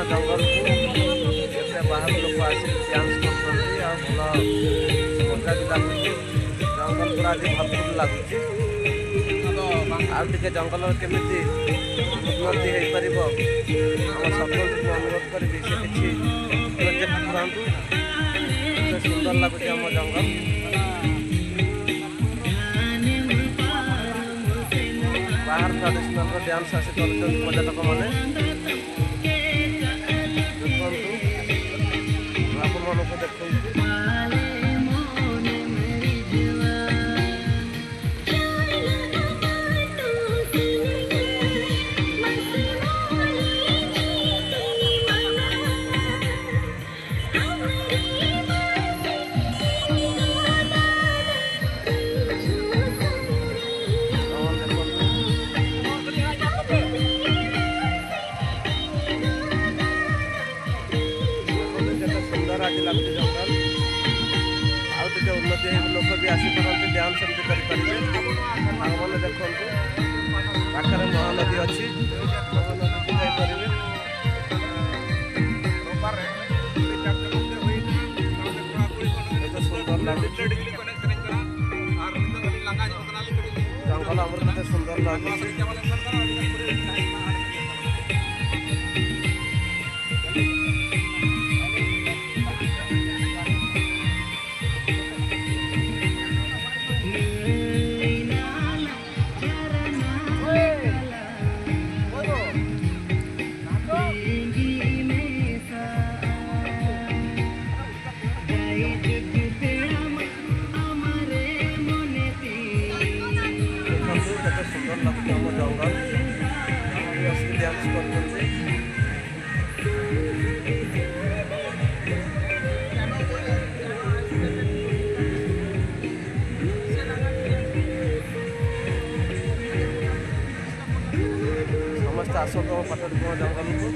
जंगल को बाहर लोग आसिक डांस कर भल मजा भी लगुच जंगल पूरा आज भरपूर लगुच आगे जंगल केमी उन्नति हो पार आम सरपंच को अनुरोध करी से किसी प्रोजेक्ट करातु सुंदर लगुच आम जंगल बाहर ट्राडिशनल डांस आसी कर पर्यटक मैंने देखु आप मन को देखु आज लगुच जंगल आगे उन्नति लोक भी आसीपारती डांस एमती करेंगे मैंने देखु पाखे महानदी अच्छी महानदी जापर सुंदर लगुच जंगल आमर कत सुंदर लगुच सुंदर लगुच आम जंगल डांस कर समस्त आसत पटक जंगल को